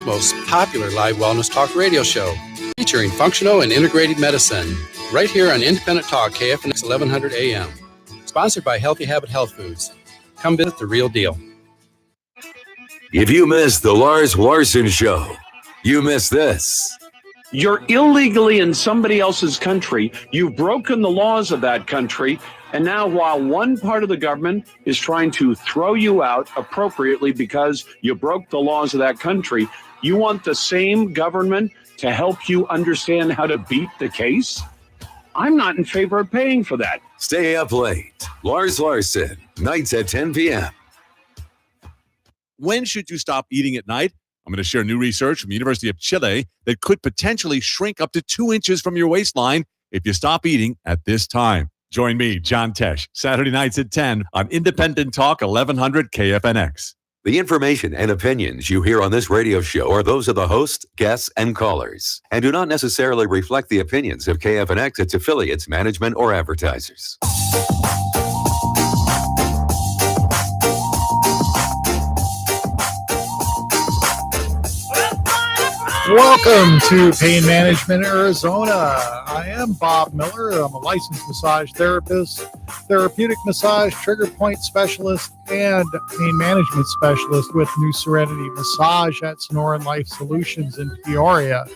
most popular live wellness talk radio show, featuring functional and integrated medicine, right here on Independent Talk, KFNX 1100 AM. Sponsored by Healthy Habit Health Foods. Come visit the real deal. If you missed the Lars Larson Show, you missed this. You're illegally in somebody else's country. You've broken the laws of that country. And now, while one part of the government is trying to throw you out appropriately because you broke the laws of that country, you want the same government to help you understand how to beat the case? I'm not in favor of paying for that. Stay up late. Lars Larson, nights at 10 p.m. When should you stop eating at night? I'm going to share new research from the University of Chile that could potentially shrink up to 2 inches from your waistline if you stop eating at this time. Join me, John Tesh, Saturday nights at 10 on Independent Talk 1100 KFNX. The information and opinions you hear on this radio show are those of the host, guests, and callers, and do not necessarily reflect the opinions of KFNX, its affiliates, management, or advertisers. Welcome to Pain Management Arizona. I am Bob Miller. I'm a licensed massage therapist, therapeutic massage, trigger point specialist, and pain management specialist with New Serenity Massage at Sonoran Life Solutions in Peoria.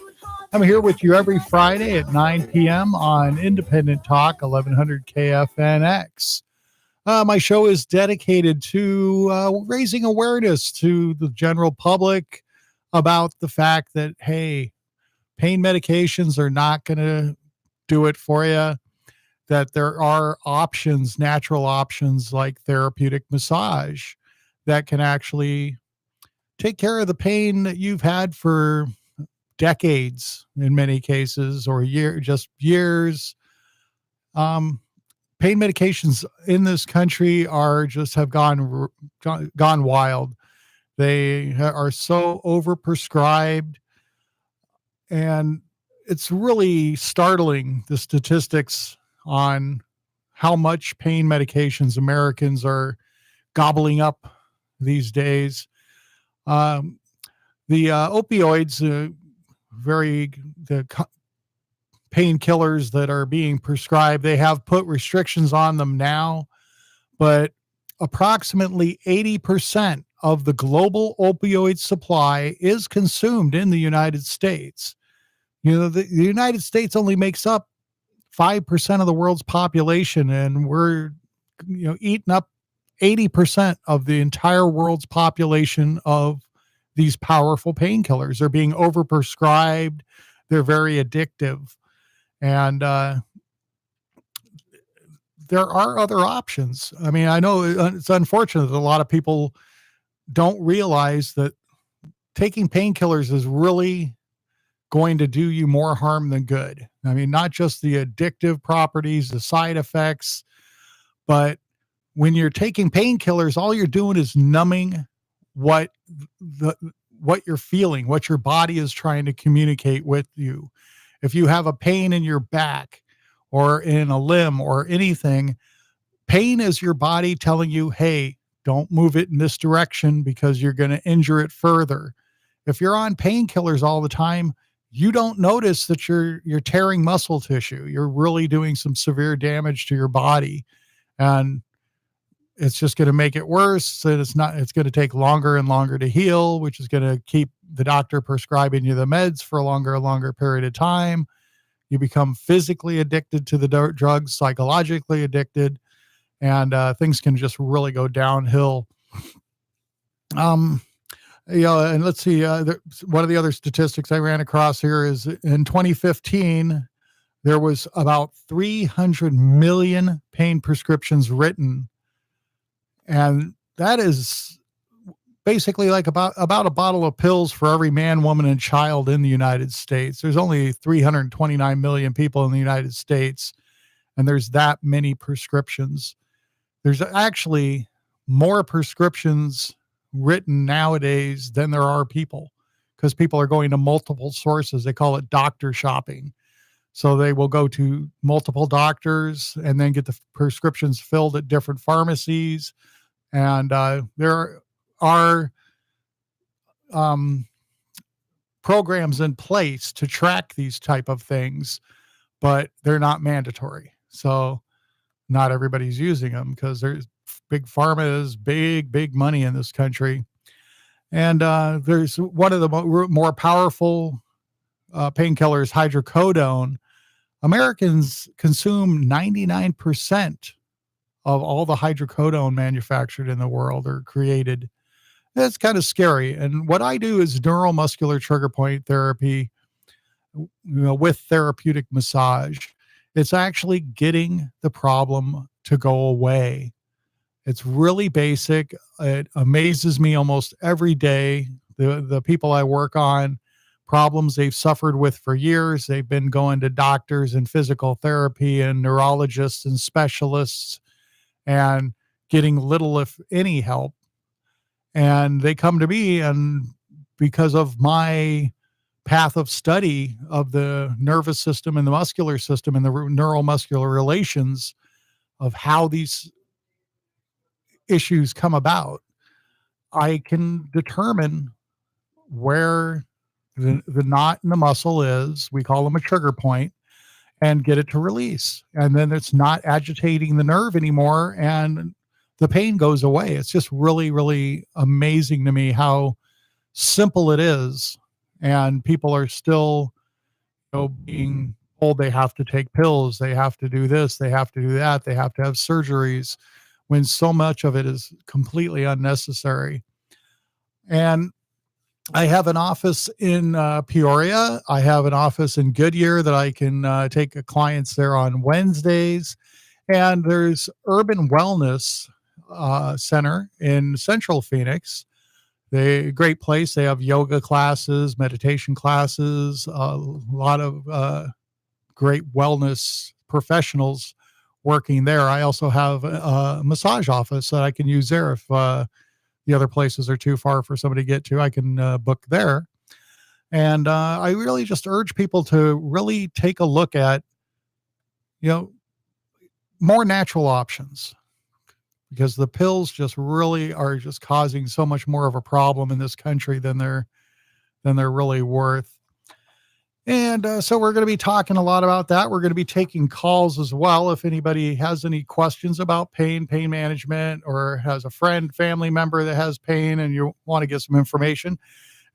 I'm here with you every Friday at 9 p.m. on Independent Talk, 1100 KFNX. My show is dedicated to raising awareness to the general public about the fact that, hey, pain medications are not going to do it for you, that there are options, natural options like therapeutic massage that can actually take care of the pain that you've had for decades in many cases, or years. Pain medications in this country have gone wild. They are so overprescribed, and it's really startling, the statistics on how much pain medications Americans are gobbling up these days. The opioids, the painkillers that are being prescribed, they have put restrictions on them now, but approximately 80% of the global opioid supply is consumed in the United States. You know, the United States only makes up 5% of the world's population, and we're, eating up 80% of the entire world's population of these powerful painkillers. They're being overprescribed. They're very addictive. And there are other options. I mean, I know it's unfortunate that a lot of people don't realize that taking painkillers is really going to do you more harm than good. I mean, not just the addictive properties, the side effects, but when you're taking painkillers, all you're doing is numbing what you're feeling, what your body is trying to communicate with you. If you have a pain in your back or in a limb or anything, pain is your body telling you, hey, don't move it in this direction because you're going to injure it further. If you're on painkillers all the time, you don't notice that you're tearing muscle tissue. You're really doing some severe damage to your body, and it's just going to make it worse. And it's going to take longer and longer to heal, which is going to keep the doctor prescribing you the meds for a longer and longer period of time. You become physically addicted to the drugs, psychologically addicted, and things can just really go downhill. And let's see, one of the other statistics I ran across here is in 2015, there was about 300 million pain prescriptions written. And that is basically like about a bottle of pills for every man, woman, and child in the United States. There's only 329 million people in the United States, and there's that many prescriptions. There's actually more prescriptions written nowadays than there are people, because people are going to multiple sources. They call it doctor shopping. So they will go to multiple doctors and then get the prescriptions filled at different pharmacies. And there are programs in place to track these type of things, but they're not mandatory. So not everybody's using them because there's big pharma is big money in this country. And there's one of the more powerful painkillers, hydrocodone. Americans consume 99% of all the hydrocodone manufactured in the world or created. That's kind of scary. And what I do is neuromuscular trigger point therapy, with therapeutic massage. It's actually getting the problem to go away. It's really basic. It amazes me almost every day. The people I work on, problems they've suffered with for years. They've been going to doctors and physical therapy and neurologists and specialists and getting little, if any, help. And they come to me, and because of my path of study of the nervous system and the muscular system and the neuromuscular relations of how these issues come about, I can determine where the knot in the muscle is. We call them a trigger point, and get it to release. And then it's not agitating the nerve anymore, and the pain goes away. It's just really, really amazing to me how simple it is. And people are still, being told they have to take pills, they have to do this, they have to do that, they have to have surgeries, when so much of it is completely unnecessary. And I have an office in Peoria. I have an office in Goodyear that I can take clients there on Wednesdays. And there's Urban Wellness Center in Central Phoenix. Great place. They have yoga classes, meditation classes, a lot of great wellness professionals working there. I also have a massage office that I can use there. If the other places are too far for somebody to get to, I can book there. And I really just urge people to really take a look at, more natural options, because the pills just really are just causing so much more of a problem in this country than they're really worth. And so we're going to be talking a lot about that. We're going to be taking calls as well. If anybody has any questions about pain management, or has a friend, family member that has pain and you want to get some information,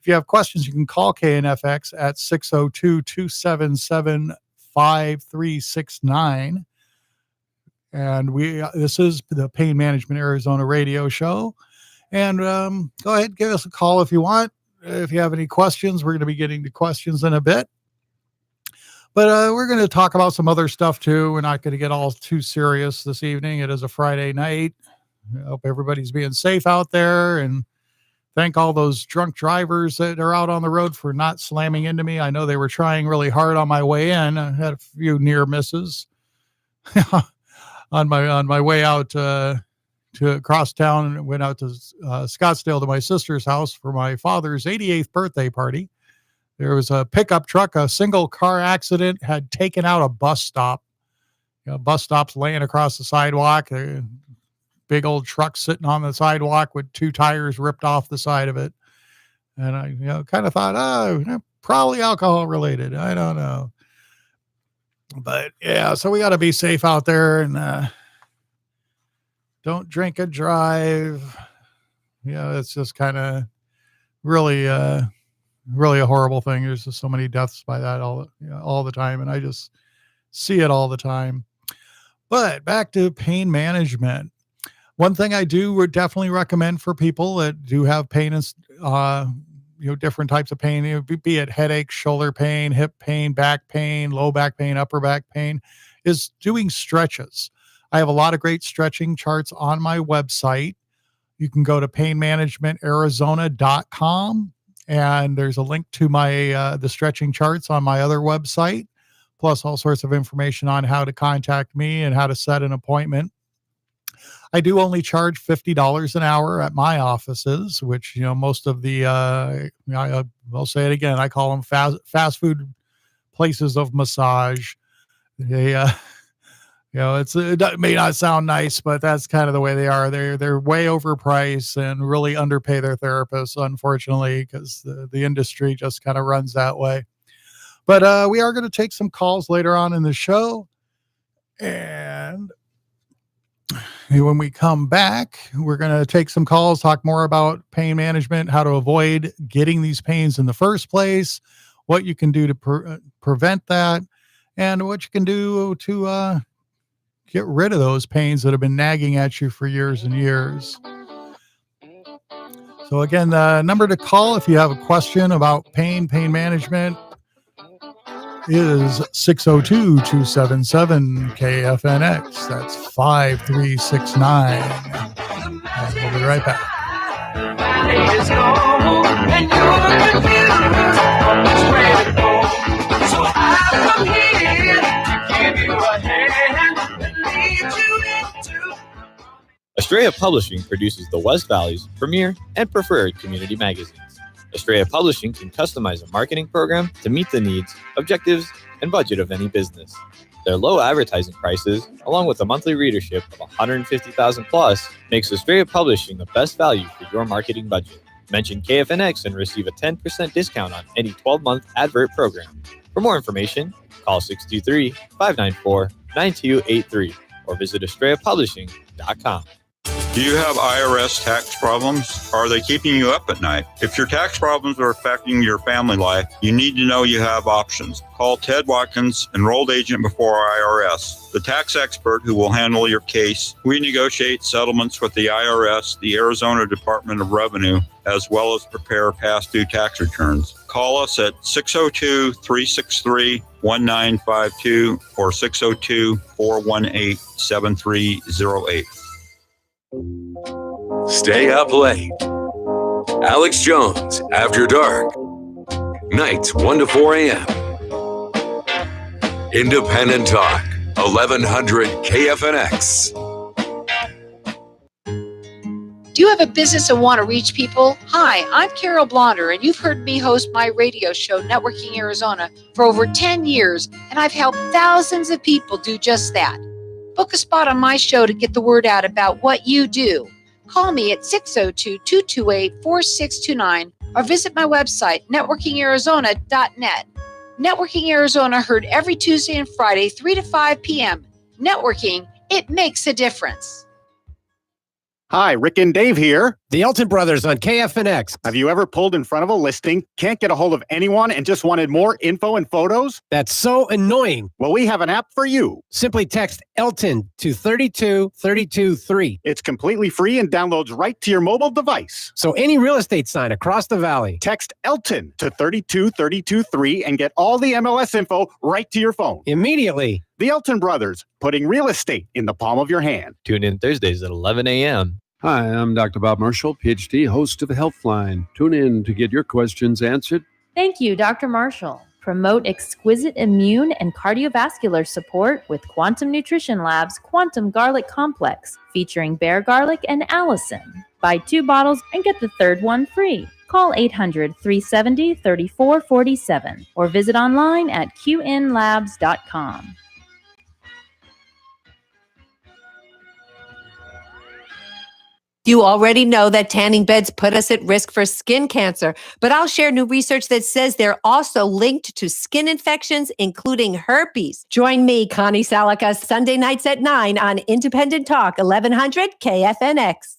if you have questions, you can call KNFX at 602-277-5369. And this is the Pain Management Arizona radio show. And go ahead, give us a call if you want. If you have any questions, we're going to be getting to questions in a bit. But we're going to talk about some other stuff too. We're not going to get all too serious this evening. It is a Friday night. I hope everybody's being safe out there, and thank all those drunk drivers that are out on the road for not slamming into me. I know they were trying really hard on my way in. I had a few near misses on my way out to across town, and went out to Scottsdale to my sister's house for my father's 88th birthday party. There was a pickup truck, a single car accident, had taken out a bus stop. Bus stops laying across the sidewalk, a big old truck sitting on the sidewalk with two tires ripped off the side of it. And I kind of thought, probably alcohol related. I don't know. But yeah, so we got to be safe out there, and don't drink and drive. It's just kind of really really a horrible thing. There's just so many deaths by that all the time, and I just see it all the time. But back to pain management. One thing I would definitely recommend for people that do have pain, and different types of pain, be it headache, shoulder pain, hip pain, back pain, low back pain, upper back pain, is doing stretches. I have a lot of great stretching charts on my website. You can go to painmanagementarizona.com, and there's a link to my the stretching charts on my other website, plus all sorts of information on how to contact me and how to set an appointment. I do only charge $50 an hour at my offices, which, most of the, I'll say it again, I call them fast food places of massage. They, it may not sound nice, but that's kind of the way they are. They're way overpriced and really underpay their therapists, unfortunately, because the industry just kind of runs that way. But we are going to take some calls later on in the show. And when we come back, we're going to take some calls, talk more about pain management, how to avoid getting these pains in the first place, what you can do to prevent that, and what you can do to get rid of those pains that have been nagging at you for years and years. So again, the number to call if you have a question about pain management is 602-277-KFNX. That's 5369. And we'll be right back. Estrella Publishing produces the West Valley's premier and preferred community magazines. Estrella Publishing can customize a marketing program to meet the needs, objectives, and budget of any business. Their low advertising prices, along with a monthly readership of 150,000 plus, makes Estrella Publishing the best value for your marketing budget. Mention KFNX and receive a 10% discount on any 12-month advert program. For more information, call 623-594-9283 or visit estrellapublishing.com. Do you have IRS tax problems? Are they keeping you up at night? If your tax problems are affecting your family life, you need to know you have options. Call Ted Watkins, enrolled agent before IRS, the tax expert who will handle your case. We negotiate settlements with the IRS, the Arizona Department of Revenue, as well as prepare past due tax returns. Call us at 602-363-1952 or 602-418-7308. Stay up late. Alex Jones, After Dark. Nights 1 to 4 a.m. Independent Talk, 1100 KFNX. Do you have a business and want to reach people? Hi, I'm Carol Blonder, and you've heard me host my radio show, Networking Arizona, for over 10 years, and I've helped thousands of people do just that. Book a spot on my show to get the word out about what you do. Call me at 602-228-4629 or visit my website, networkingarizona.net. Networking Arizona heard every Tuesday and Friday, 3 to 5 p.m. Networking, it makes a difference. Hi, Rick and Dave here. The Elton Brothers on KFNX. Have you ever pulled in front of a listing, can't get a hold of anyone, and just wanted more info and photos? That's so annoying. Well, we have an app for you. Simply text Elton to 32323. It's completely free and downloads right to your mobile device. So any real estate sign across the valley. Text Elton to 32323 and get all the MLS info right to your phone. Immediately. The Elton Brothers, putting real estate in the palm of your hand. Tune in Thursdays at 11 a.m. Hi, I'm Dr. Bob Marshall, PhD, host of Healthline. Tune in to get your questions answered. Thank you, Dr. Marshall. Promote exquisite immune and cardiovascular support with Quantum Nutrition Lab's Quantum Garlic Complex, featuring bear garlic and allicin. Buy 2 bottles and get the third one free. Call 800-370-3447 or visit online at qnlabs.com. You already know that tanning beds put us at risk for skin cancer, but I'll share new research that says they're also linked to skin infections, including herpes. Join me, Connie Salica, Sunday nights at 9 on Independent Talk, 1100 KFNX.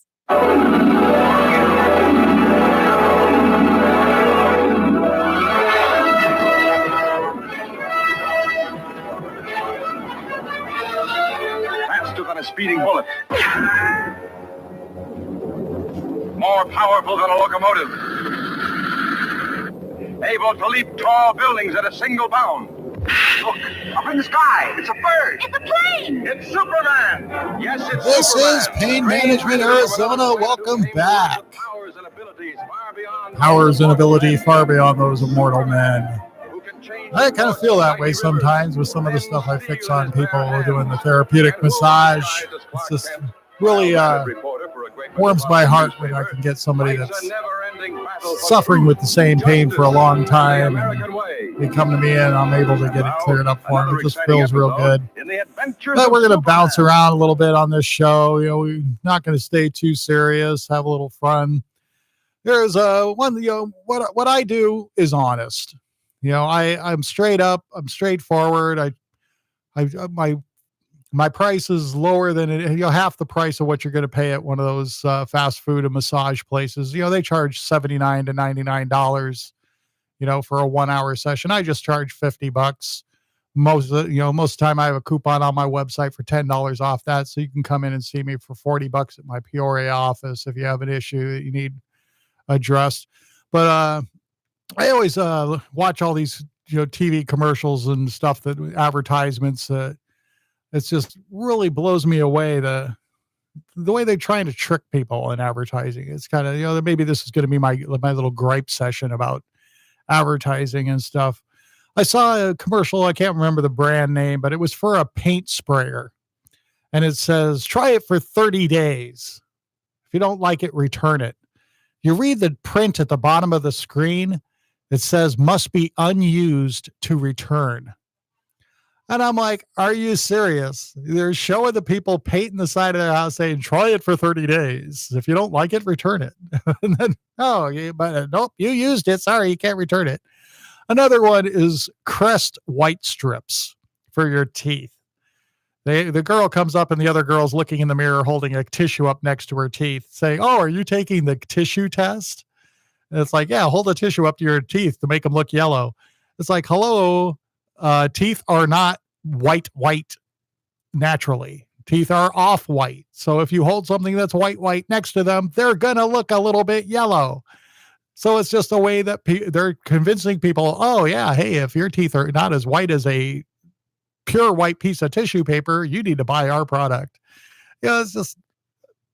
Faster than a speeding bullet. More powerful than a locomotive. Able to leap tall buildings at a single bound. Look, up in the sky. It's a bird. It's a plane. It's Superman. Yes, it's This Superman. is Pain Management Arizona. Welcome back. Powers and ability far beyond those of mortal men. I kind of feel that way sometimes with some of the stuff I fix on people doing the therapeutic massage. It's just really warms my heart when I can get somebody that's suffering with the same pain for a long time and they come to me and I'm able to get it cleared up for them. It just feels real good. in the adventures But of we're going to Superman. bounce around a little bit on this show. We're not going to stay too serious, have a little fun. There's one, what I do is honest. I'm straight up, I'm straightforward. My price is lower than half the price of what you're going to pay at one of those fast food and massage places. They charge $79 to $99, for a 1 hour session. I just charge $50. Most of the time I have a coupon on my website for $10 off that. So you can come in and see me for $40 at my Peoria office if you have an issue that you need addressed. But I always watch all these TV commercials and stuff, that advertisements. It's just really blows me away the way they're trying to trick people in advertising. It's kind of maybe this is going to be my little gripe session about advertising and stuff. I saw a commercial, I can't remember the brand name, but it was for a paint sprayer, and it says try it for 30 days. If you don't like it, return it. You read the print at the bottom of the screen, it says must be unused to return. And I'm like, are you serious? They're showing the people painting the side of their house saying, try it for 30 days. If you don't like it, return it. And then, nope, you used it. Sorry, you can't return it. Another one is Crest white strips for your teeth. The girl comes up and the other girl's looking in the mirror, holding a tissue up next to her teeth, saying, oh, are you taking the tissue test? And it's like, yeah, hold a tissue up to your teeth to make them look yellow. It's like, hello. Teeth are not white naturally. Teeth are off-white. So if you hold something that's white next to them, they're going to look a little bit yellow. So it's just a way that they're convincing people, oh, yeah, hey, if your teeth are not as white as a pure white piece of tissue paper, you need to buy our product. It's just,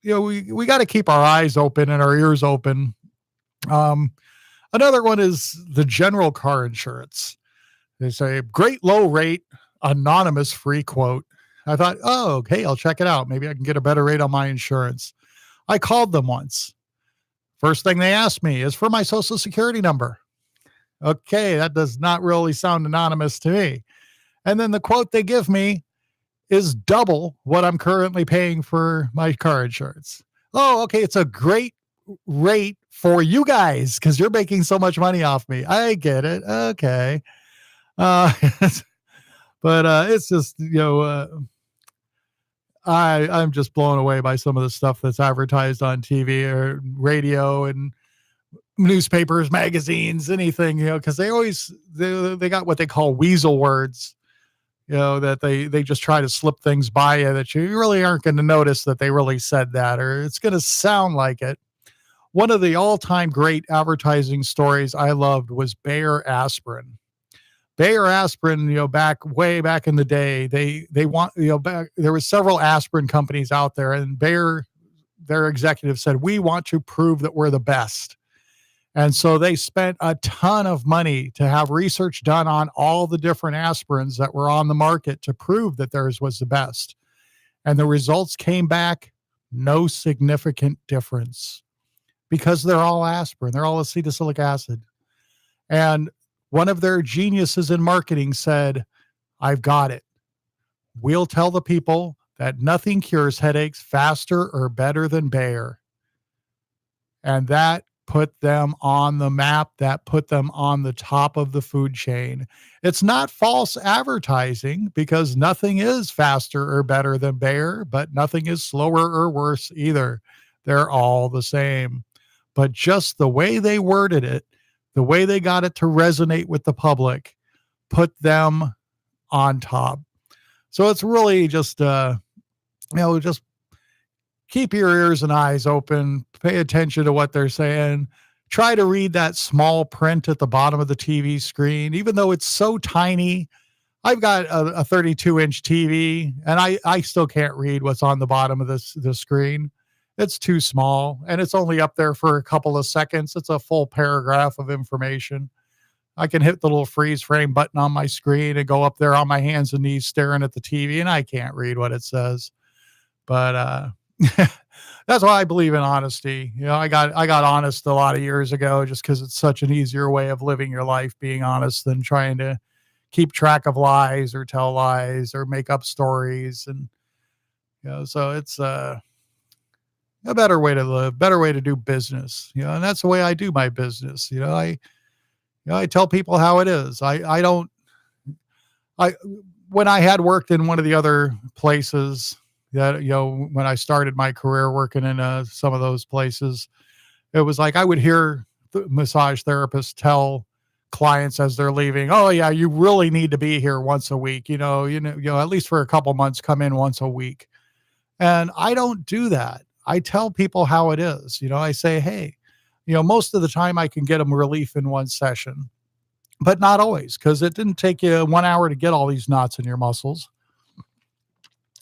we got to keep our eyes open and our ears open. Another one is the general car insurance. They say, great low rate, anonymous free quote. I thought, oh, okay, I'll check it out. Maybe I can get a better rate on my insurance. I called them once. First thing they asked me is for my social security number. Okay, that does not really sound anonymous to me. And then the quote they give me is double what I'm currently paying for my car insurance. Oh, okay, it's a great rate for you guys because you're making so much money off me. I get it. Okay. But it's just, I'm just blown away by some of the stuff that's advertised on TV or radio and newspapers, magazines, anything, because they got what they call weasel words, that they just try to slip things by you that you really aren't going to notice that they really said that, or it's going to sound like it. One of the all-time great advertising stories I loved was Bayer aspirin. Bayer aspirin, way back in the day, they want, there were several aspirin companies out there, and Bayer, their executive said, we want to prove that we're the best. And so they spent a ton of money to have research done on all the different aspirins that were on the market to prove that theirs was the best. And the results came back, no significant difference, because they're all aspirin. They're all acetylsalic acid. And one of their geniuses in marketing said, I've got it. We'll tell the people that nothing cures headaches faster or better than Bayer. And that put them on the map. That put them on the top of the food chain. It's not false advertising because nothing is faster or better than Bayer, but nothing is slower or worse either. They're all the same. But just the way they worded it, the way they got it to resonate with the public, put them on top. So it's really just, just keep your ears and eyes open, pay attention to what they're saying. Try to read that small print at the bottom of the TV screen, even though it's so tiny. I've got a 32-inch TV, and I still can't read what's on the bottom of the screen. It's too small, and it's only up there for a couple of seconds. It's a full paragraph of information. I can hit the little freeze frame button on my screen and go up there on my hands and knees staring at the TV, and I can't read what it says. But that's why I believe in honesty. I got honest a lot of years ago just because it's such an easier way of living your life, being honest, than trying to keep track of lies or tell lies or make up stories. And, so it's a better way to live, better way to do business, and that's the way I do my business. I tell people how it is. When I had worked in one of the other places that, when I started my career working in some of those places, it was like I would hear the massage therapists tell clients as they're leaving, "Oh yeah, you really need to be here once a week, at least for a couple months, come in once a week." And I don't do that. I tell people how it is. I say, "Hey, most of the time I can get them relief in one session, but not always, because it didn't take you 1 hour to get all these knots in your muscles.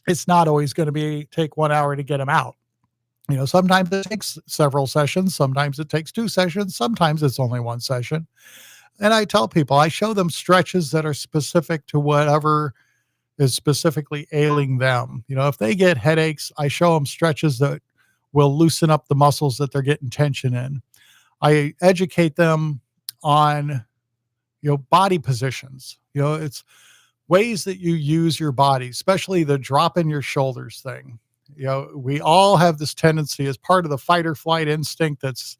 It's not always going to take 1 hour to get them out. Sometimes it takes several sessions. Sometimes it takes 2 sessions. Sometimes it's only 1 session." And I tell people, I show them stretches that are specific to whatever is specifically ailing them. If they get headaches, I show them stretches that will loosen up the muscles that they're getting tension in. I educate them on, body positions. It's ways that you use your body, especially the drop in your shoulders thing. We all have this tendency as part of the fight or flight instinct that's,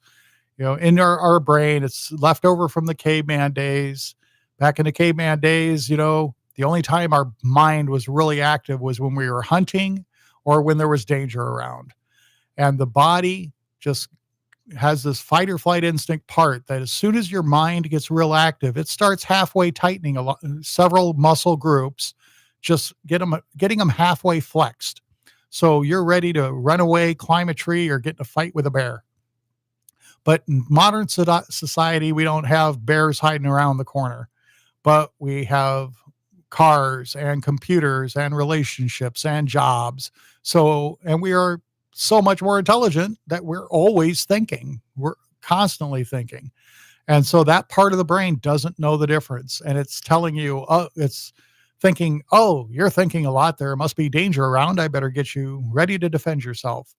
in our brain. It's left over from the caveman days. Back in the caveman days, the only time our mind was really active was when we were hunting or when there was danger around. And the body just has this fight or flight instinct part that as soon as your mind gets real active, it starts halfway tightening several muscle groups, just getting them halfway flexed. So you're ready to run away, climb a tree, or get in a fight with a bear. But in modern society, we don't have bears hiding around the corner, but we have cars and computers and relationships and jobs. And we are so much more intelligent that we're always thinking. We're constantly thinking. And so that part of the brain doesn't know the difference. And it's telling you, it's thinking, "Oh, you're thinking a lot. There must be danger around. I better get you ready to defend yourself."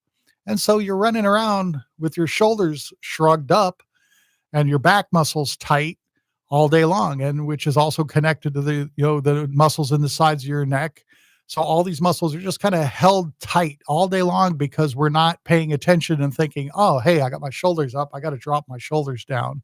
And so you're running around with your shoulders shrugged up and your back muscles tight all day long, and which is also connected to the muscles in the sides of your neck. So all these muscles are just kind of held tight all day long because we're not paying attention and thinking, "Oh, hey, I got my shoulders up. I got to drop my shoulders down."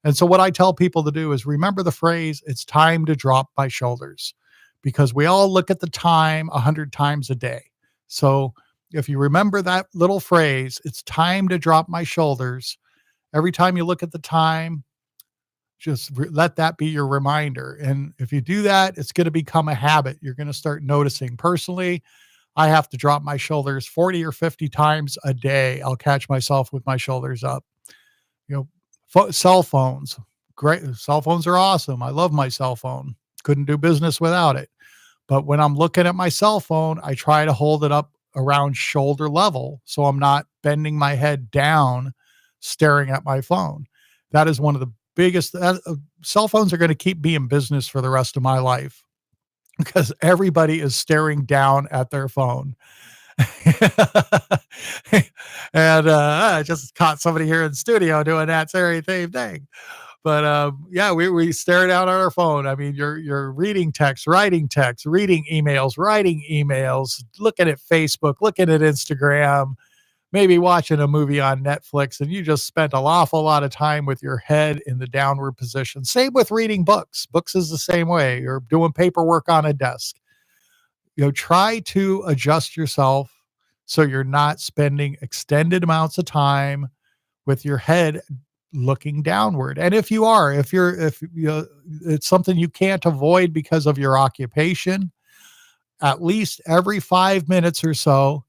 And so what I tell people to do is remember the phrase, "It's time to drop my shoulders," because we all look at the time 100 times a day. So if you remember that little phrase, "It's time to drop my shoulders," every time you look at the time, just let that be your reminder. And if you do that, it's going to become a habit. You're going to start noticing. Personally, I have to drop my shoulders 40 or 50 times a day. I'll catch myself with my shoulders up. Cell phones, great. Cell phones are awesome. I love my cell phone. Couldn't do business without it. But when I'm looking at my cell phone, I try to hold it up around shoulder level so I'm not bending my head down staring at my phone. That is one of the biggest cell phones are going to keep me in business for the rest of my life because everybody is staring down at their phone. And I just caught somebody here in the studio doing that very same thing. But yeah, we stare down at our phone. I mean, you're reading text, writing text, reading emails, writing emails, looking at Facebook, looking at Instagram, maybe watching a movie on Netflix, and you just spent an awful lot of time with your head in the downward position. Same with reading books. Books is the same way. You're doing paperwork on a desk. Try to adjust yourself so you're not spending extended amounts of time with your head looking downward. And if it's something you can't avoid because of your occupation, at least every 5 minutes or so,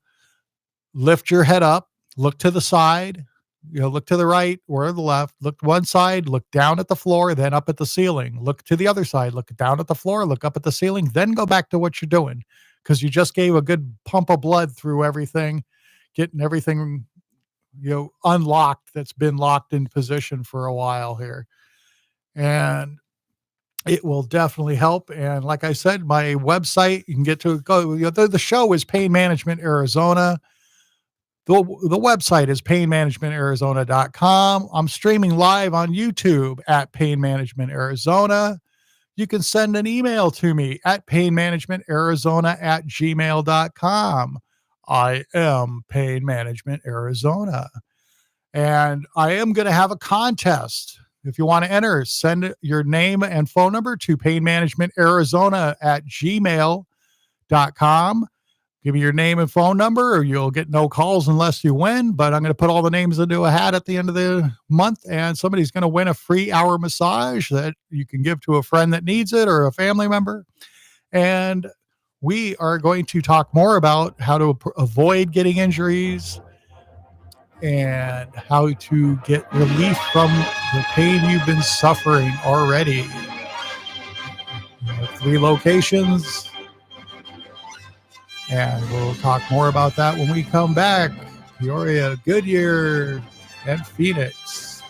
lift your head up, look to the side, look to the right or the left, look to one side, look down at the floor, then up at the ceiling, look to the other side, look down at the floor, look up at the ceiling, then go back to what you're doing. Because you just gave a good pump of blood through everything, getting everything unlocked that's been locked in position for a while here. And it will definitely help. And like I said, my website, you can get to go. The show is Pain Management Arizona. The website is painmanagementarizona.com. I'm streaming live on YouTube at Pain Management Arizona. you can send an email to me at painmanagementarizona@gmail.com. I am Pain Management Arizona. And I am going to have a contest. If you want to enter, send your name and phone number to painmanagementarizona@gmail.com. Give me your name and phone number, or you'll get no calls unless you win. But I'm going to put all the names into a hat at the end of the month, and somebody's going to win a free hour massage that you can give to a friend that needs it or a family member. And we are going to talk more about how to avoid getting injuries and how to get relief from the pain you've been suffering already. 3 locations. And we'll talk more about that when we come back. Peoria, Goodyear, and Phoenix.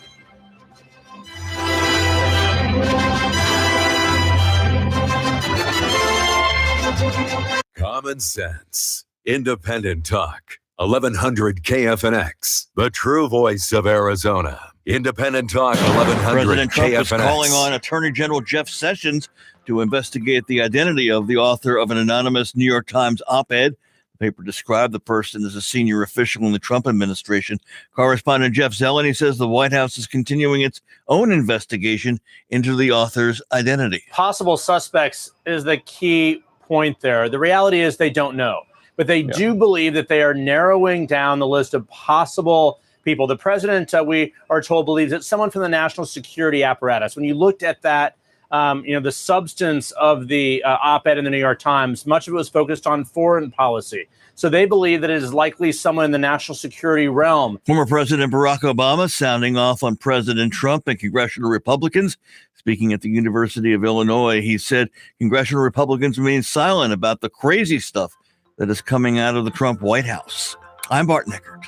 Common sense. Independent talk. 1100 KFNX. The true voice of Arizona. Independent talk. 1100 President Trump KFNX. is calling on Attorney General Jeff Sessions to investigate the identity of the author of an anonymous New York Times op-ed. The paper described the person as a senior official in the Trump administration. Correspondent Jeff Zeleny says the White House is continuing its own investigation into the author's identity. Possible suspects is the key point there. The reality is they don't know, but they do believe that they are narrowing down the list of possible people. The president, we are told, believes it's someone from the national security apparatus. When you looked at that, the substance of the op-ed in the New York Times, much of it was focused on foreign policy. So they believe that it is likely someone in the national security realm. Former President Barack Obama sounding off on President Trump and congressional Republicans. Speaking at the University of Illinois, he said congressional Republicans remain silent about the crazy stuff that is coming out of the Trump White House. I'm Bart Nickert.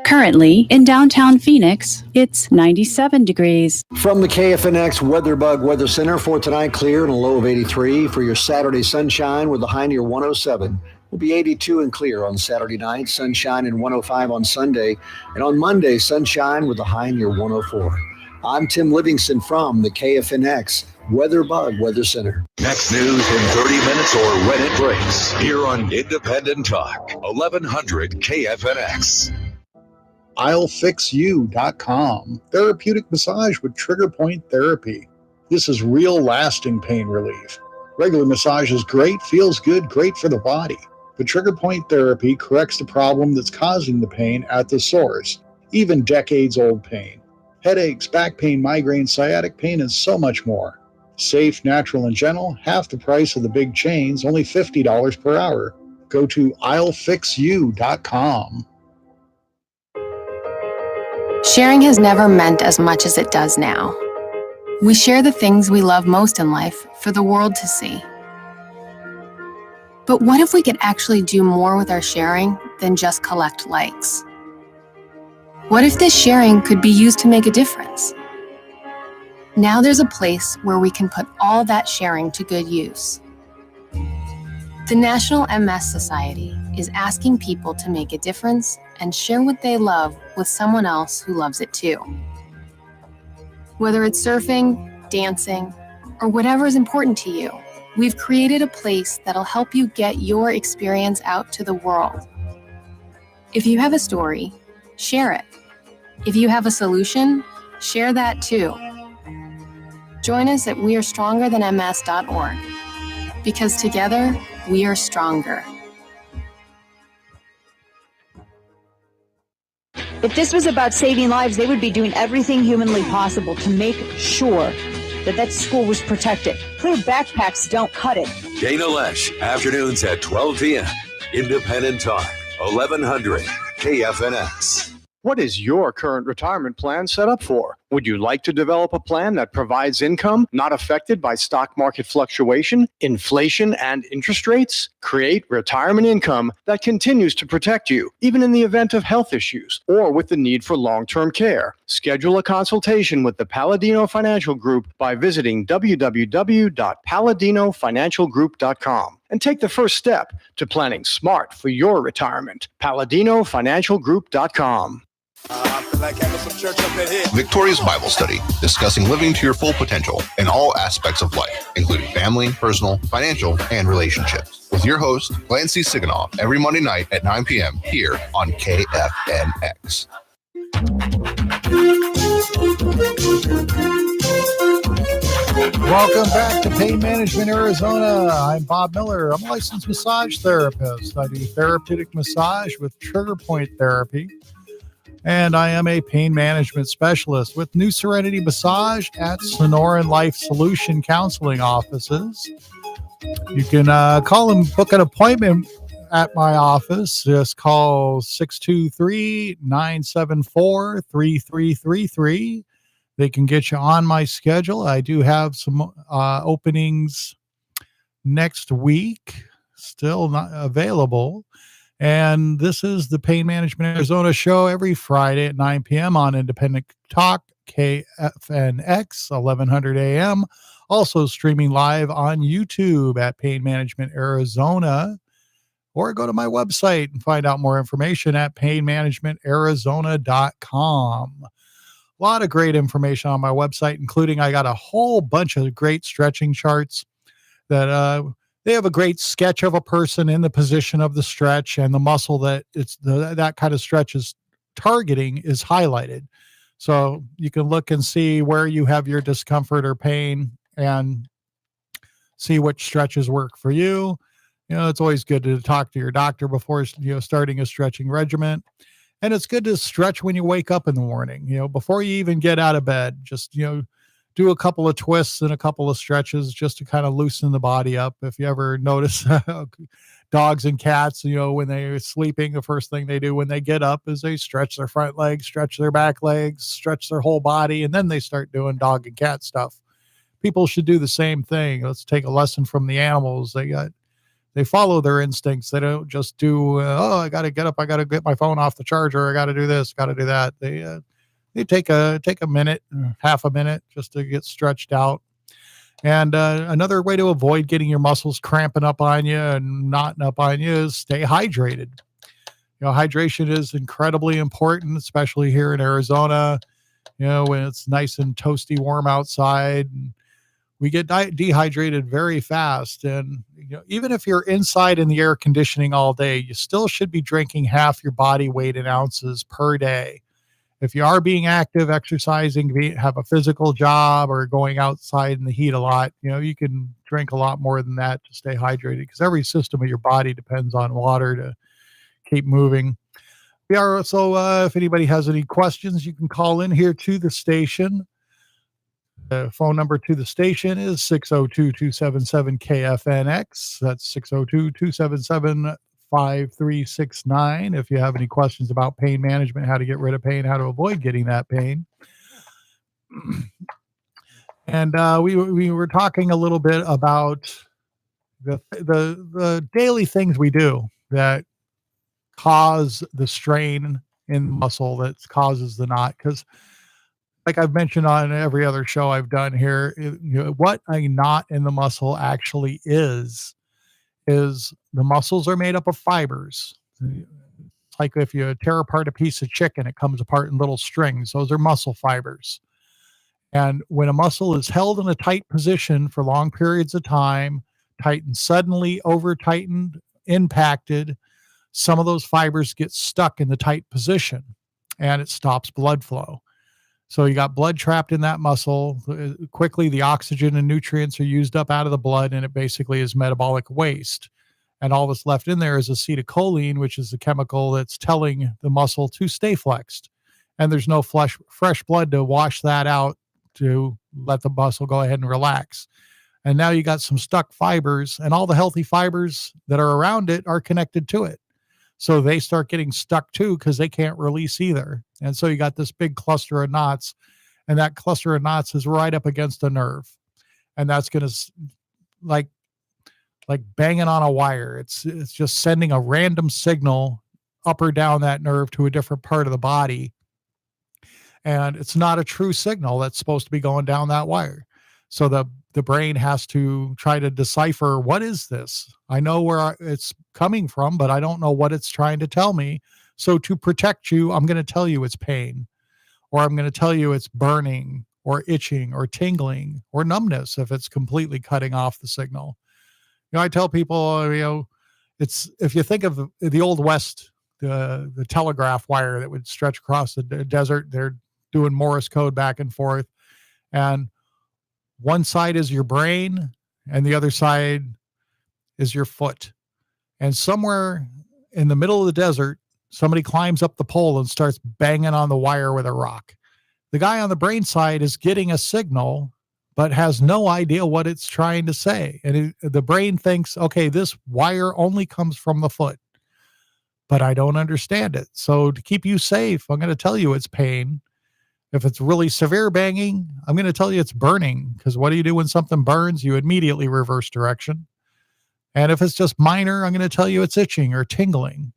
Currently, in downtown Phoenix, it's 97 degrees. From the KFNX WeatherBug Weather Center for tonight, clear and a low of 83. For your Saturday sunshine with a high near 107. Will be 82 and clear on Saturday night, sunshine and 105 on Sunday. And on Monday, sunshine with a high near 104. I'm Tim Livingston from the KFNX WeatherBug Weather Center. Next news in 30 minutes or when it breaks. Here on Independent Talk. 1100 KFNX. I'llFixYou.com. Therapeutic Massage with Trigger Point Therapy. This is real lasting pain relief. Regular massage is great, feels good, great for the body. But Trigger Point Therapy corrects the problem that's causing the pain at the source, even decades-old pain. Headaches, back pain, migraines, sciatic pain, and so much more. Safe, natural, and gentle, half the price of the big chains, only $50 per hour. Go to I'llFixYou.com. Sharing has never meant as much as it does now. We share the things we love most in life for the world to see. But what if we could actually do more with our sharing than just collect likes? What if this sharing could be used to make a difference? Now there's a place where we can put all that sharing to good use. The National MS Society is asking people to make a difference and share what they love with someone else who loves it too. Whether it's surfing, dancing, or whatever is important to you, we've created a place that'll help you get your experience out to the world. If you have a story, share it. If you have a solution, share that too. Join us at wearestrongerthanms.org, because together we are stronger. If this was about saving lives, they would be doing everything humanly possible to make sure that that school was protected. Clear backpacks don't cut it. Dana Lesh, afternoons at 12 p.m. Independent Talk, 1100 KFNX. What is your current retirement plan set up for? Would you like to develop a plan that provides income not affected by stock market fluctuation, inflation, and interest rates? Create retirement income that continues to protect you, even in the event of health issues or with the need for long-term care. Schedule a consultation with the Palladino Financial Group by visiting www.palladinofinancialgroup.com and take the first step to planning smart for your retirement. PalladinoFinancialGroup.com. Victoria's Bible Study, discussing living to your full potential in all aspects of life, including family, personal, financial, and relationships. With your host, Clancy Siganoff, every Monday night at 9 p.m. here on KFNX. Welcome back to Pain Management Arizona. I'm Bob Miller. I'm a licensed massage therapist. I do therapeutic massage with trigger point therapy. And I am a pain management specialist with New Serenity Massage at Sonoran Life Solution Counseling offices. You can call and book an appointment at my office. Just call 623-974-3333. They can get you on my schedule. I do have some openings next week, still not available. And this is the Pain Management Arizona show every Friday at 9 p.m. on Independent Talk, KFNX, 1100 a.m. Also streaming live on YouTube at Pain Management Arizona. Or go to my website and find out more information at painmanagementarizona.com. A lot of great information on my website, including I got a whole bunch of great stretching charts that they have a great sketch of a person in the position of the stretch, and the muscle that that kind of stretch is targeting is highlighted. So you can look and see where you have your discomfort or pain and see which stretches work for you. You know, it's always good to talk to your doctor before, starting a stretching regimen. And it's good to stretch when you wake up in the morning, before you even get out of bed. Just, do a couple of twists and a couple of stretches just to kind of loosen the body up. If you ever notice dogs and cats, when they're sleeping, the first thing they do when they get up is they stretch their front legs, stretch their back legs, stretch their whole body, and then they start doing dog and cat stuff. People should do the same thing. Let's take a lesson from the animals. They follow their instincts. They don't just do, I got to get up, I got to get my phone off the charger, I got to do this, got to do that. They take a minute, half a minute just to get stretched out. And another way to avoid getting your muscles cramping up on you and knotting up on you is stay hydrated. Hydration is incredibly important, especially here in Arizona, when it's nice and toasty warm outside. And we get dehydrated very fast. And even if you're inside in the air conditioning all day, you still should be drinking half your body weight in ounces per day. If you are being active, exercising, have a physical job, or going outside in the heat a lot, you can drink a lot more than that to stay hydrated, because every system of your body depends on water to keep moving. We are also, if anybody has any questions, you can call in here to the station. The phone number to the station is 602-277-KFNX. That's 602-277-5369. If you have any questions about pain management, how to get rid of pain, how to avoid getting that pain. And we were talking a little bit about the daily things we do that cause the strain in the muscle that causes the knot. Because like I've mentioned on every other show I've done here, what a knot in the muscle actually is the muscles are made up of fibers. It's like if you tear apart a piece of chicken, it comes apart in little strings. Those are muscle fibers. And when a muscle is held in a tight position for long periods of time, tightened suddenly, over tightened, impacted, some of those fibers get stuck in the tight position and it stops blood flow. So you got blood trapped in that muscle. Quickly, the oxygen and nutrients are used up out of the blood, and it basically is metabolic waste. And all that's left in there is acetylcholine, which is the chemical that's telling the muscle to stay flexed. And there's no fresh blood to wash that out to let the muscle go ahead and relax. And now you got some stuck fibers, and all the healthy fibers that are around it are connected to it. So they start getting stuck too, because they can't release either. And so you got this big cluster of knots, and that cluster of knots is right up against a nerve. And that's going to like banging on a wire. It's just sending a random signal up or down that nerve to a different part of the body. And it's not a true signal that's supposed to be going down that wire. So the brain has to try to decipher, what is this? I know where it's coming from, but I don't know what it's trying to tell me. So to protect you, I'm going to tell you it's pain, or I'm going to tell you it's burning or itching or tingling or numbness if it's completely cutting off the signal. I tell people, it's, if you think of the Old West, the telegraph wire that would stretch across the desert, they're doing Morse code back and forth. And one side is your brain and the other side is your foot. And somewhere in the middle of the desert, somebody climbs up the pole and starts banging on the wire with a rock. The guy on the brain side is getting a signal, but has no idea what it's trying to say. And the brain thinks, okay, this wire only comes from the foot, but I don't understand it. So to keep you safe, I'm going to tell you it's pain. If it's really severe banging, I'm going to tell you it's burning, because what do you do when something burns? You immediately reverse direction. And if it's just minor, I'm going to tell you it's itching or tingling.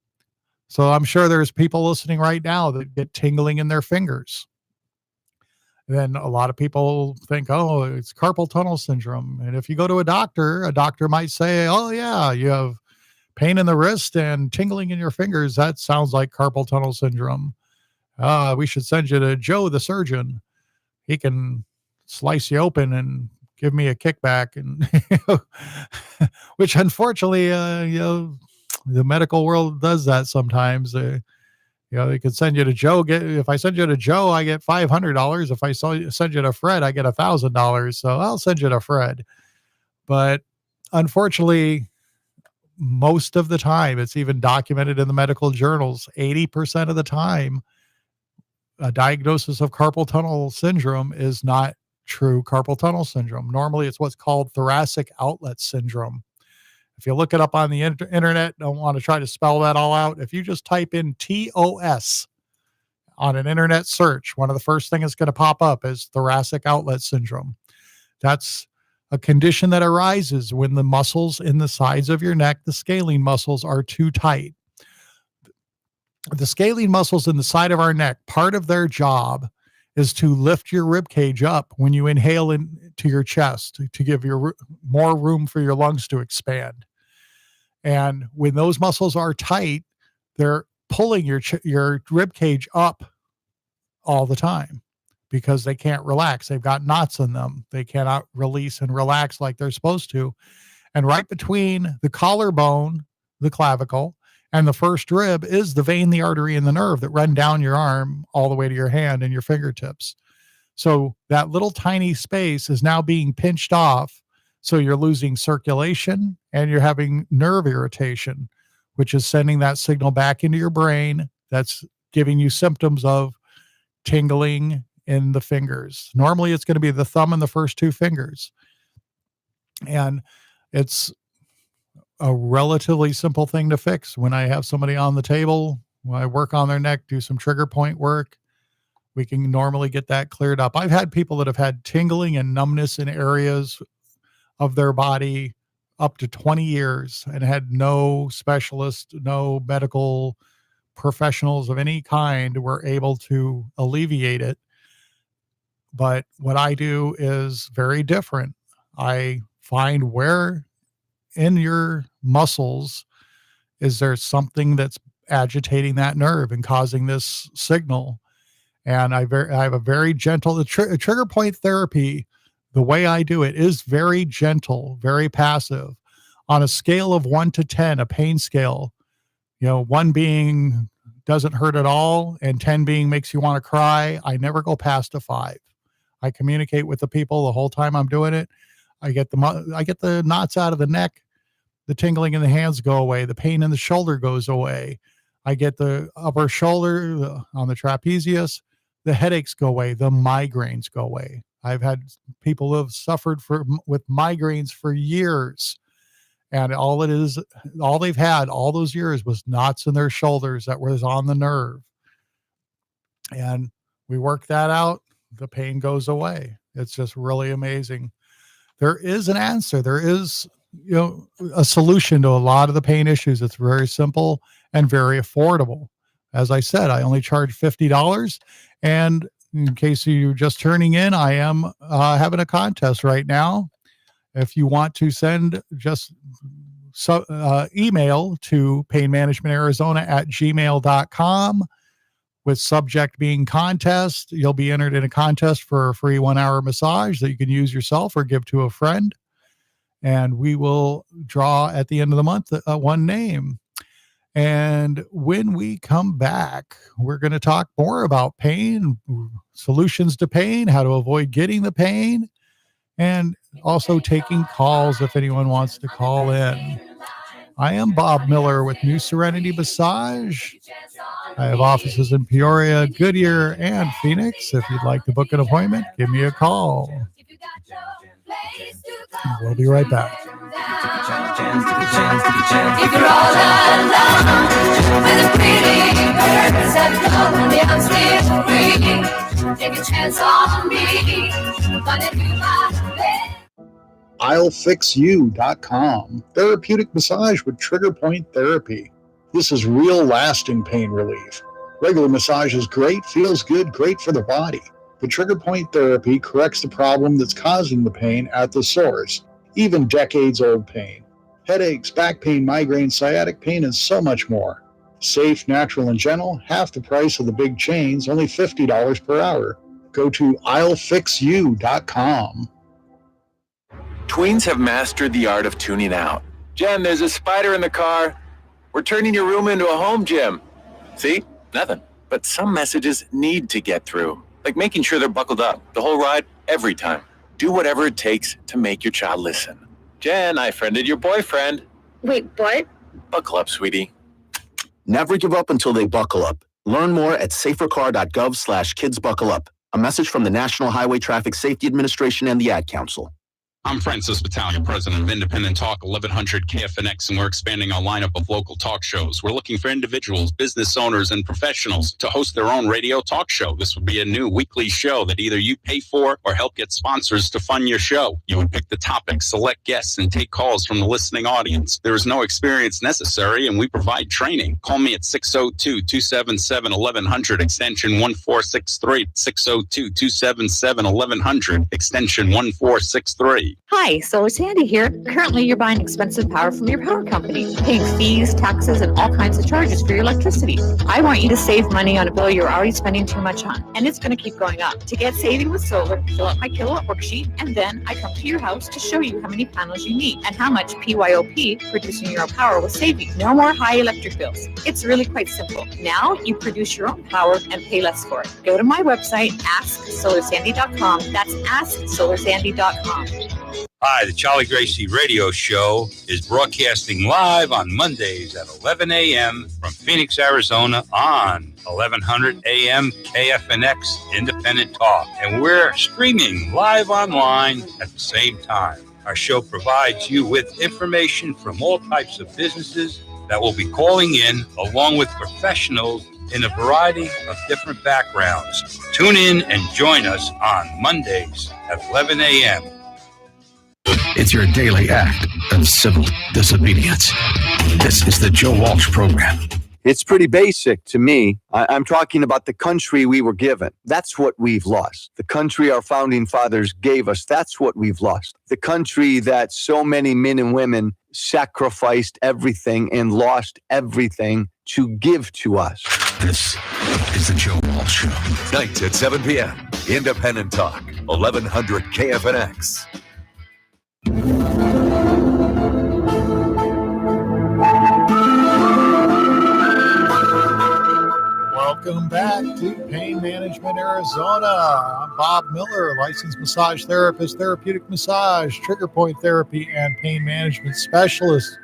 So I'm sure there's people listening right now that get tingling in their fingers. Then a lot of people think, oh, it's carpal tunnel syndrome. And if you go to a doctor might say, oh yeah, you have pain in the wrist and tingling in your fingers. That sounds like carpal tunnel syndrome. We should send you to Joe, the surgeon. He can slice you open and give me a kickback. And which unfortunately, the medical world does that sometimes. They can send you to Joe. If I send you to Joe, I get $500. If I send you to Fred, I get $1,000. So I'll send you to Fred. But unfortunately, most of the time, it's even documented in the medical journals, 80% of the time, a diagnosis of carpal tunnel syndrome is not true carpal tunnel syndrome. Normally, it's what's called thoracic outlet syndrome. If you look it up on the internet, don't want to try to spell that all out. If you just type in TOS on an internet search, one of the first things that's going to pop up is thoracic outlet syndrome. That's a condition that arises when the muscles in the sides of your neck, the scalene muscles, are too tight. The scalene muscles in the side of our neck, part of their job is to lift your rib cage up when you inhale into your chest to give your more room for your lungs to expand. And when those muscles are tight, they're pulling your rib cage up all the time because they can't relax. They've got knots in them. They cannot release and relax like they're supposed to. And right between the collarbone, the clavicle, and the first rib is the vein, the artery, and the nerve that run down your arm all the way to your hand and your fingertips. So that little tiny space is now being pinched off. So you're losing circulation and you're having nerve irritation, which is sending that signal back into your brain. That's giving you symptoms of tingling in the fingers. Normally it's going to be the thumb and the first two fingers. And it's a relatively simple thing to fix. When I have somebody on the table, when I work on their neck, do some trigger point work, we can normally get that cleared up. I've had people that have had tingling and numbness in areas of their body up to 20 years and had no specialist, no medical professionals of any kind were able to alleviate it. But what I do is very different. I find where in your muscles is there something that's agitating that nerve and causing this signal. And I have a very gentle, trigger point therapy, the way I do it is very gentle, very passive. On a scale of 1 to 10, a pain scale, 1 being doesn't hurt at all and 10 being makes you want to cry, I never go past a 5. I communicate with the people the whole time I'm doing it. I get the knots out of the neck. The tingling in the hands go away. The pain in the shoulder goes away. I get the upper shoulder on the trapezius. The headaches go away. The migraines go away. I've had people who have suffered with migraines for years. And all they've had all those years was knots in their shoulders that was on the nerve. And we work that out. The pain goes away. It's just really amazing. There is an answer. There is a solution to a lot of the pain issues. It's very simple and very affordable. As I said, I only charge $50. And in case you're just turning in, I am having a contest right now. If you want to send just email to painmanagementarizona@gmail.com with subject being contest. You'll be entered in a contest for a free 1-hour massage that you can use yourself or give to a friend. And we will draw at the end of the month one name. And when we come back, we're going to talk more about pain, solutions to pain, how to avoid getting the pain, and also taking calls if anyone wants to call in. I am Bob Miller with New Serenity Massage. I have offices in Peoria, Goodyear, and Phoenix. If you'd like to book an appointment, give me a call. We'll be right back. If you're all alone with a pretty birds that lonely, I'm still free. Take a chance on me. Gonna do my best. I'llFixYou.com. Therapeutic Massage with Trigger Point Therapy. This is real lasting pain relief. Regular massage is great, feels good, great for the body. The Trigger Point Therapy corrects the problem that's causing the pain at the source, even decades-old pain. Headaches, back pain, migraines, sciatic pain, and so much more. Safe, natural, and gentle, half the price of the big chains, only $50 per hour. Go to I'llFixYou.com. Tweens have mastered the art of tuning out. Jen, there's a spider in the car. We're turning your room into a home gym. See? Nothing. But some messages need to get through, like making sure they're buckled up the whole ride, every time. Do whatever it takes to make your child listen. Jen, I friended your boyfriend. Wait, what? Buckle up, sweetie. Never give up until they buckle up. Learn more at safercar.gov/kidsbuckleup. A message from the National Highway Traffic Safety Administration and the Ad Council. I'm Francis Battaglia, president of Independent Talk 1100 KFNX, and we're expanding our lineup of local talk shows. We're looking for individuals, business owners, and professionals to host their own radio talk show. This would be a new weekly show that either you pay for or help get sponsors to fund your show. You would pick the topic, select guests, and take calls from the listening audience. There is no experience necessary, and we provide training. Call me at 602-277-1100, extension 1463, 602-277-1100, extension 1463. Hi, Solar Sandy here. Currently, you're buying expensive power from your power company, paying fees, taxes, and all kinds of charges for your electricity. I want you to save money on a bill you're already spending too much on, and it's going to keep going up. To get saving with solar, fill out my kilowatt worksheet, and then I come to your house to show you how many panels you need and how much PYOP, producing your own power, will save you. No more high electric bills. It's really quite simple. Now you produce your own power and pay less for it. Go to my website, AskSolarSandy.com. That's AskSolarSandy.com. Hi, the Charlie Gracie Radio Show is broadcasting live on Mondays at 11 a.m. from Phoenix, Arizona on 1100 a.m. KFNX Independent Talk. And we're streaming live online at the same time. Our show provides you with information from all types of businesses that will be calling in, along with professionals in a variety of different backgrounds. Tune in and join us on Mondays at 11 a.m. It's your daily act of civil disobedience. This is the Joe Walsh Program. It's pretty basic to me. I'm talking about the country we were given. That's what we've lost. The country our founding fathers gave us, that's what we've lost. The country that so many men and women sacrificed everything and lost everything to give to us. This is the Joe Walsh Show. Nights at 7 p.m. Independent Talk, 1100 KFNX. Welcome back to Pain Management Arizona. I'm Bob Miller, licensed massage therapist, therapeutic massage, trigger point therapy, and pain management specialist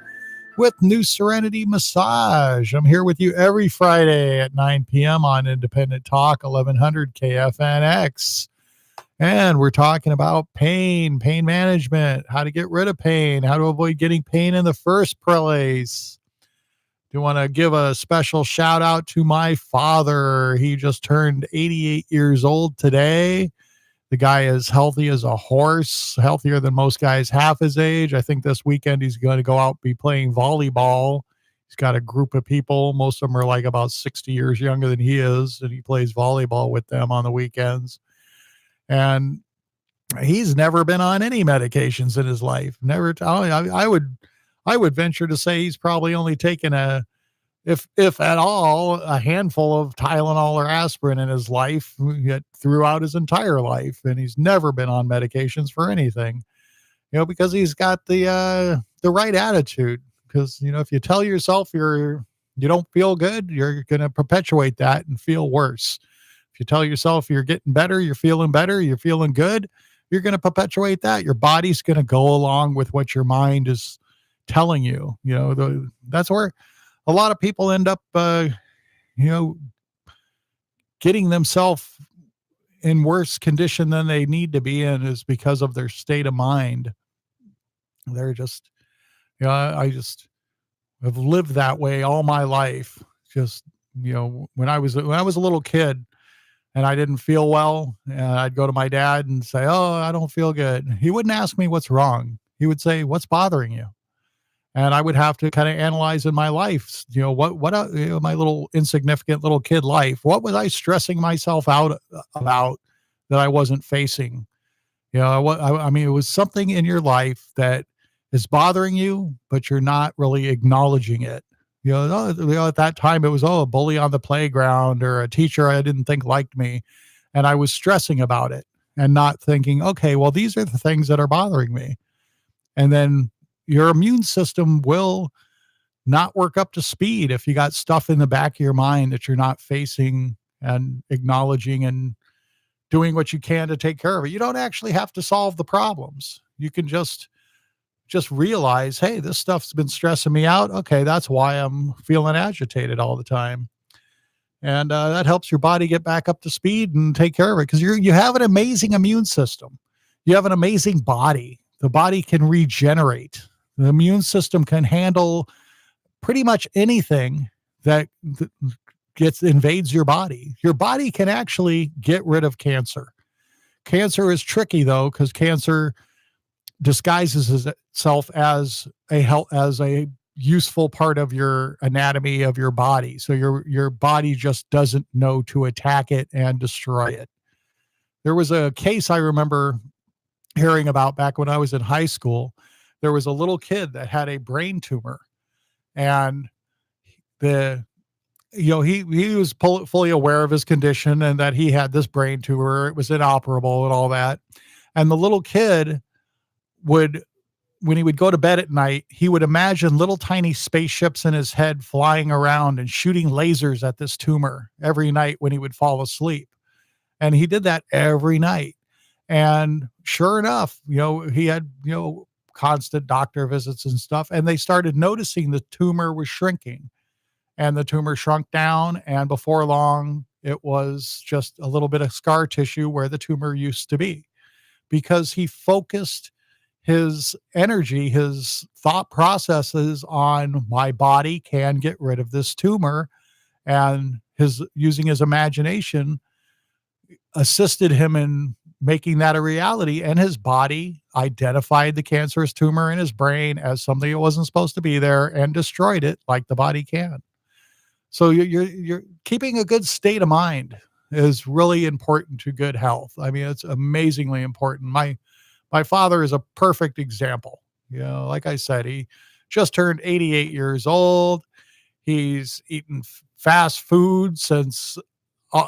with New Serenity Massage. I'm here with you every Friday at 9 p.m. on Independent Talk, 1100 KFNX. And we're talking about pain management, how to get rid of pain, how to avoid getting pain in the first place. Do want to give a special shout out to my father. He just turned 88 years old today. The guy is healthy as a horse, healthier than most guys half his age. I think this weekend he's going to go out and be playing volleyball. He's got a group of people. Most of them are like about 60 years younger than he is, and he plays volleyball with them on the weekends. And he's never been on any medications in his life. Never. I would venture to say he's probably only taken if at all, a handful of Tylenol or aspirin in his life, yet throughout his entire life. And he's never been on medications for anything, because he's got the right attitude. Because, if you tell yourself you don't feel good, you're going to perpetuate that and feel worse. If you tell yourself you're getting better, you're feeling good, you're going to perpetuate that. Your body's going to go along with what your mind is telling you. That's where a lot of people end up, getting themselves in worse condition than they need to be in, is because of their state of mind. They're just, I just have lived that way all my life. Just, when I was a little kid and I didn't feel well, I'd go to my dad and say, "Oh, I don't feel good." He wouldn't ask me what's wrong. He would say, "What's bothering you?" And I would have to kind of analyze in my life, my little insignificant little kid life, what was I stressing myself out about that I wasn't facing? I mean, it was something in your life that is bothering you, but you're not really acknowledging it. At that time it was, a bully on the playground or a teacher I didn't think liked me. And I was stressing about it and not thinking, okay, well, these are the things that are bothering me. And then your immune system will not work up to speed if you got stuff in the back of your mind that you're not facing and acknowledging and doing what you can to take care of it. You don't actually have to solve the problems. You can just realize, hey, this stuff's been stressing me out. Okay, that's why I'm feeling agitated all the time. And that helps your body get back up to speed and take care of it, because you have an amazing immune system. You have an amazing body. The body can regenerate. The immune system can handle pretty much anything that invades your body. Your body can actually get rid of cancer. Cancer is tricky though, because cancer disguises itself as a useful part of your anatomy of your body. So your body just doesn't know to attack it and destroy it. There was a case I remember hearing about back when I was in high school. There was a little kid that had a brain tumor, and he was fully aware of his condition and that he had this brain tumor. It was inoperable and all that. And the little kid when he would go to bed at night, he would imagine little tiny spaceships in his head flying around and shooting lasers at this tumor every night when he would fall asleep. And he did that every night. And sure enough, he had, constant doctor visits and stuff. And they started noticing the tumor was shrinking, and the tumor shrunk down. And before long, it was just a little bit of scar tissue where the tumor used to be, because he focused his energy, his thought processes on, my body can get rid of this tumor. And using his imagination assisted him in making that a reality. And his body identified the cancerous tumor in his brain as something that wasn't supposed to be there and destroyed it, like the body can. So you're keeping a good state of mind is really important to good health. I mean, it's amazingly important. My father is a perfect example. Like I said, he just turned 88 years old. He's eaten fast food since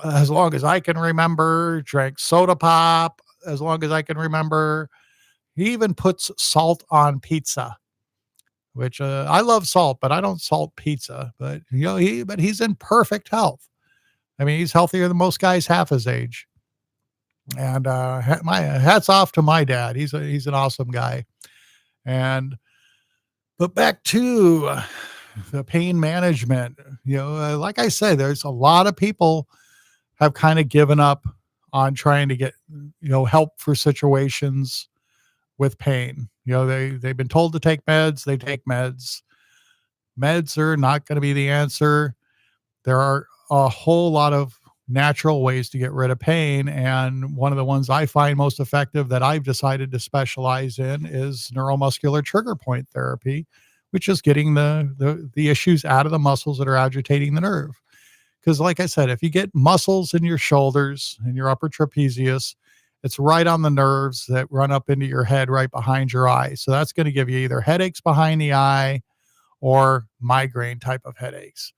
as long as I can remember, drank soda pop as long as I can remember. He even puts salt on pizza, which I love salt, but I don't salt pizza. But he's in perfect health. I mean, he's healthier than most guys half his age. And my hats off to my dad. He's an awesome guy. But back to the pain management. Like I said, there's a lot of people have kind of given up on trying to get help for situations with pain. They've been told to take meds. They take meds. Meds are not going to be the answer. There are a whole lot of natural ways to get rid of pain. And one of the ones I find most effective that I've decided to specialize in is neuromuscular trigger point therapy, which is getting the issues out of the muscles that are agitating the nerve. Because like I said, if you get muscles in your shoulders and your upper trapezius, It's right on the nerves that run up into your head, right behind your eye. So that's going to give you either headaches behind the eye or migraine type of headaches.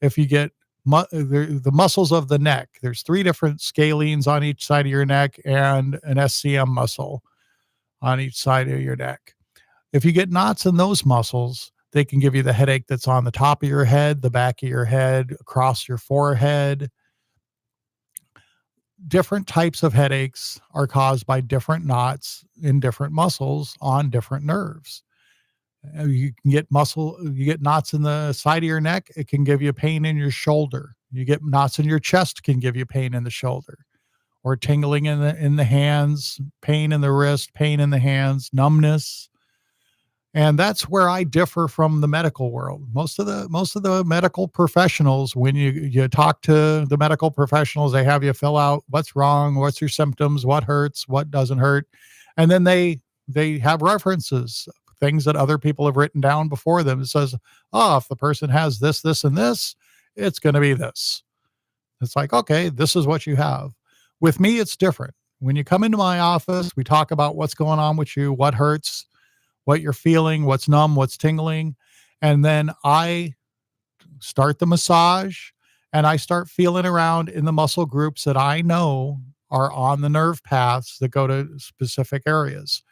If you get the muscles of the neck, there's 3 different scalenes on each side of your neck and an SCM muscle on each side of your neck. If you get knots in those muscles, they can give you the headache that's on the top of your head, the back of your head, across your forehead. Different types of headaches are caused by different knots in different muscles on different nerves. You get knots in the side of your neck. It can give you pain in your shoulder. You get knots in your chest, can give you pain in the shoulder, or tingling in the hands, pain in the wrist, pain in the hands, numbness. And that's where I differ from the medical world. Most of the medical professionals, when you talk to the medical professionals, they have you fill out what's wrong, what's your symptoms, what hurts, what doesn't hurt. And then they have references, things that other people have written down before them. It says, oh, if the person has this, this, and this, it's going to be this. It's like, okay, this is what you have. With me, it's different. When you come into my office, we talk about what's going on with you, what hurts, what you're feeling, what's numb, what's tingling. And then I start the massage and I start feeling around in the muscle groups that I know are on the nerve paths that go to specific areas.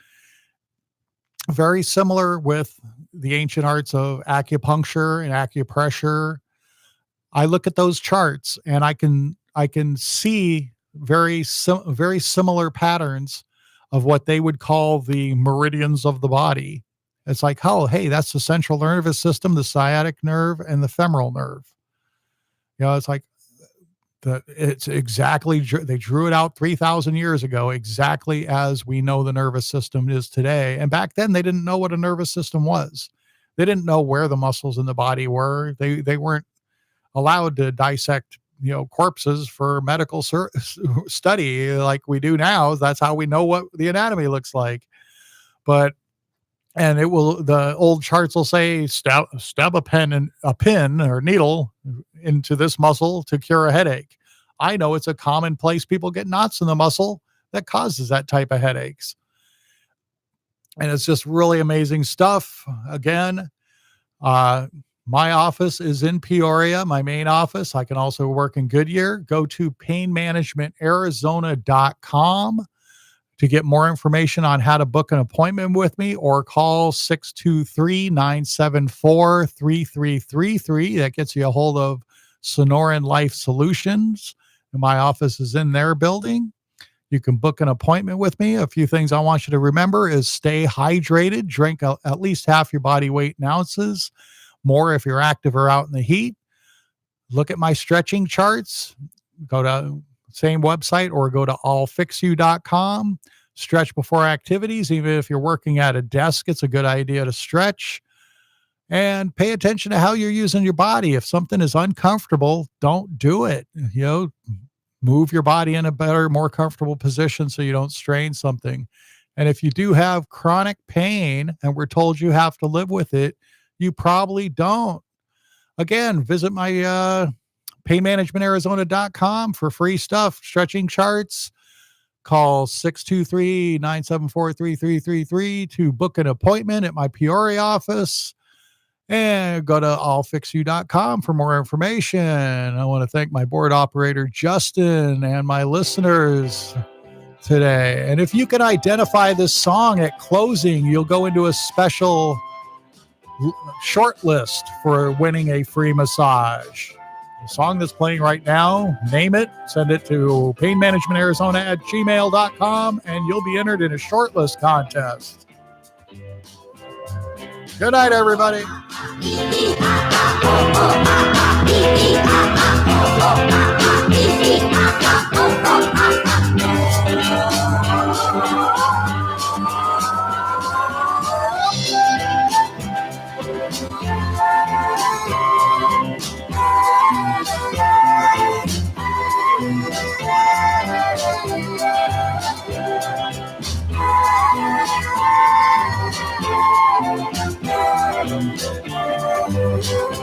Very similar with the ancient arts of acupuncture and acupressure. I look at those charts and I can see very similar patterns of what they would call the meridians of the body. It's like, oh, hey, that's the central nervous system, the sciatic nerve, and the femoral nerve. It's like it's exactly, they drew it out 3,000 years ago, exactly as we know the nervous system is today. And back then they didn't know what a nervous system was. They didn't know where the muscles in the body were. They weren't allowed to dissect corpses for medical study like we do now. That's how we know what the anatomy looks like. The old charts will say stab a pin or needle into this muscle to cure a headache. I know it's a common place. People get knots in the muscle that causes that type of headaches. And it's just really amazing stuff. Again, my office is in Peoria, my main office. I can also work in Goodyear. Go to painmanagementarizona.com to get more information on how to book an appointment with me, or call 623-974-3333. That gets you a hold of Sonoran Life Solutions. My office is in their building. You can book an appointment with me. A few things I want you to remember is stay hydrated. Drink at least half your body weight in ounces. More if you're active or out in the heat. Look at my stretching charts. Go to same website or go to allfixyou.com. Stretch before activities. Even if you're working at a desk, it's a good idea to stretch. And pay attention to how you're using your body. If something is uncomfortable, don't do it. Move your body in a better, more comfortable position so you don't strain something. And if you do have chronic pain and we're told you have to live with it, you probably don't. Again, visit my painmanagementarizona.com for free stuff, stretching charts. Call 623-974-3333 to book an appointment at my Peoria office. And go to allfixyou.com for more information. I want to thank my board operator, Justin, and my listeners today. And if you can identify this song at closing, you'll go into a special short list for winning a free massage. The song that's playing right now, name it, send it to painmanagementarizona@gmail.com, and you'll be entered in a shortlist contest. Good night, everybody. Yeah.